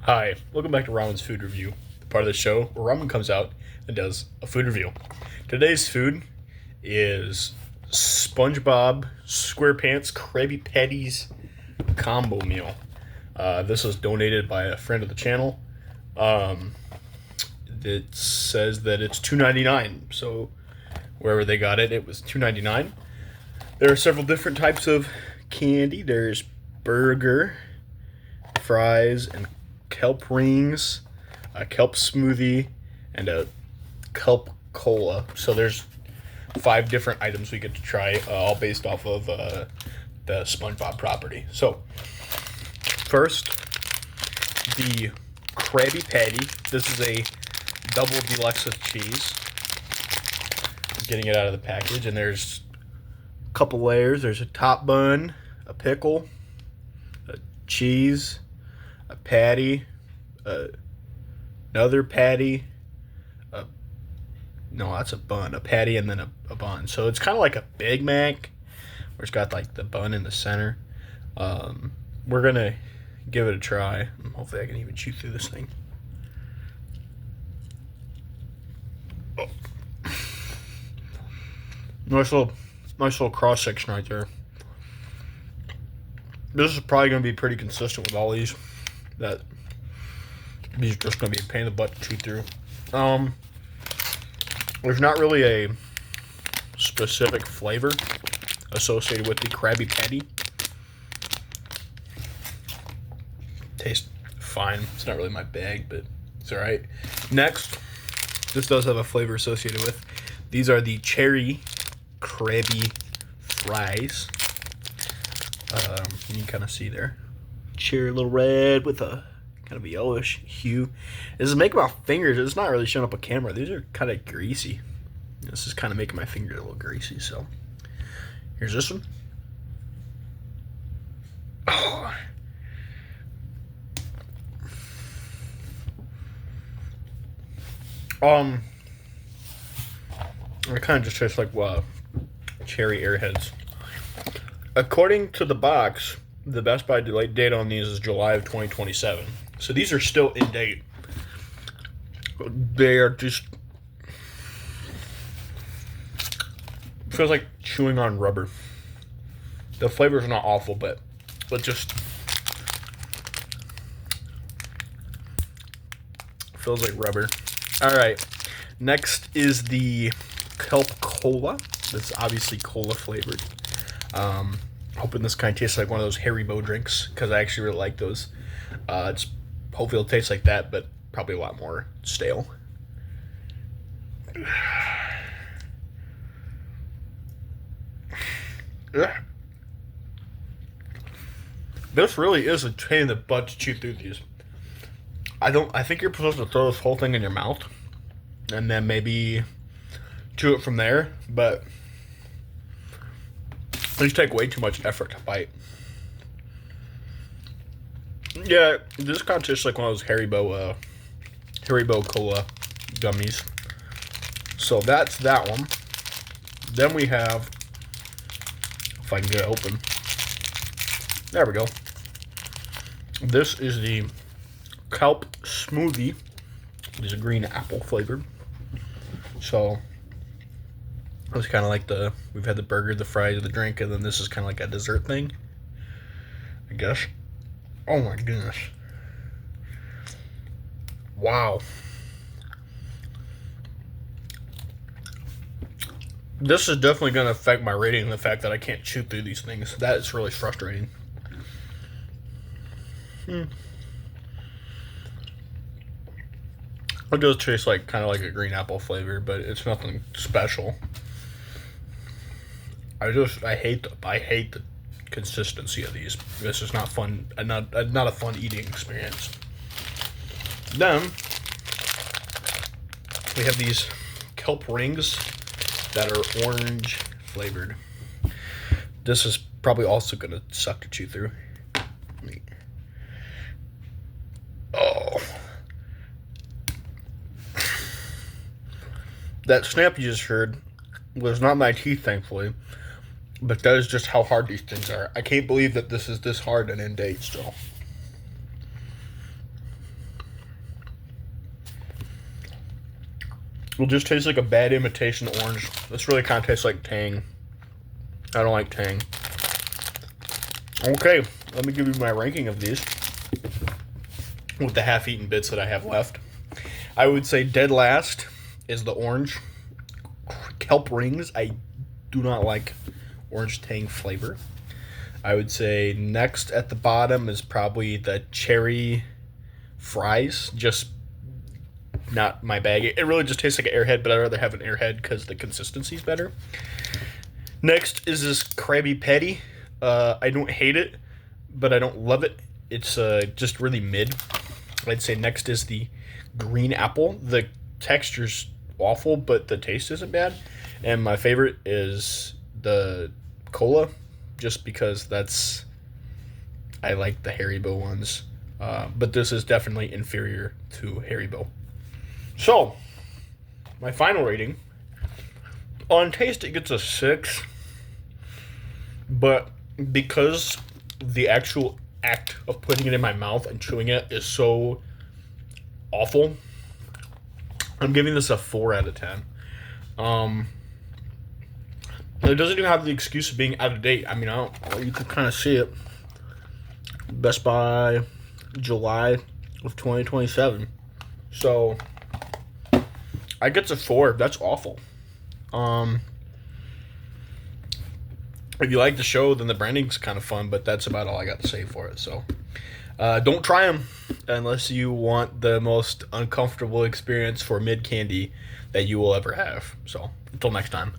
Hi, welcome back to Ramen's Food Review, the part of the show where Ramen comes out and does a food review. Today's food is SpongeBob SquarePants Krabby Patties combo meal. This was donated by a friend of the channel. It says that it's $2.99, so wherever they got it, it was $2.99. There are several different types of candy. There's burger, fries, and kelp rings, a kelp smoothie, and a kelp cola. So there's 5 different items we get to try, all based off of the SpongeBob property. So first, the Krabby Patty. This is a double deluxe with cheese. I'm getting it out of the package, and there's a couple layers. There's a top bun, a pickle, a cheese, a patty, another patty, no, that's a bun, a patty, and then a bun. So it's kind of like a Big Mac, where it's got like the bun in the center. We're gonna give it a try. Hopefully, I can even chew through this thing. Oh. Nice little cross section right there. This is probably gonna be pretty consistent with all these. That these are just gonna be a pain in the butt to chew through. There's not really a specific flavor associated with the Krabby Patty. Tastes fine. It's not really my bag, but it's alright. Next, this does have a flavor associated with. These are the cherry Krabby fries. You can kind of see there. Cherry, a little red with a kind of a yellowish hue. This is making my fingers, it's not really showing up on camera. These are kind of greasy. This is kind of making my fingers a little greasy. So here's this one. Oh. It kind of just tastes like cherry Airheads. According to the box, the Best Buy date on these is July of 2027. So these are still in date. They are just... feels like chewing on rubber. The flavor's not awful, but just... feels like rubber. Alright. Next is the kelp cola. That's obviously cola flavored. Hoping this kind of tastes like one of those Haribo drinks, because I actually really like those. Hopefully it'll taste like that, but probably a lot more stale. This really is a pain in the butt to chew through these. I think you're supposed to throw this whole thing in your mouth and then maybe chew it from there, but these take way too much effort to bite. Yeah, this kind of tastes like one of those Haribo Cola gummies. So that's that one. Then we have, if I can get it open. There we go. This is the kelp smoothie. It's a green apple flavored. So it's kind of like we've had the burger, the fries, the drink, and then this is kind of like a dessert thing, I guess. Oh my goodness. Wow. This is definitely going to affect my rating, the fact that I can't chew through these things. That is really frustrating. It does taste like kind of like a green apple flavor, but it's nothing special. I hate the consistency of these. This is not fun, not a fun eating experience. Then we have these kelp rings that are orange flavored. This is probably also gonna suck to chew through. Oh, that snap you just heard was not my teeth, thankfully. But that is just how hard these things are. I can't believe that this is this hard and in date still. will just taste like a bad imitation orange. This really kind of tastes like Tang. I don't like Tang. Okay, let me give you my ranking of these with the half-eaten bits that I have left. I would say dead last is the orange kelp rings. I do not like orange Tang flavor. I would say next at the bottom is probably the cherry fries. Just not my bag. It really just tastes like an Airhead, but I'd rather have an Airhead because the consistency is better. Next is this Krabby Patty. I don't hate it, but I don't love it. It's just really mid. I'd say next is the green apple. The texture's awful, but the taste isn't bad. And my favorite is the cola, just because I like the Haribo ones. But this is definitely inferior to Haribo. So, my final rating. On taste, it gets a 6. But because the actual act of putting it in my mouth and chewing it is so awful, I'm giving this a 4 out of 10. It doesn't even have the excuse of being out of date. I mean, you can kind of see it. Best by July of 2027. So, I get a 4. That's awful. If you like the show, then the branding's kind of fun, but that's about all I got to say for it. So, don't try them unless you want the most uncomfortable experience for mid candy that you will ever have. So, until next time.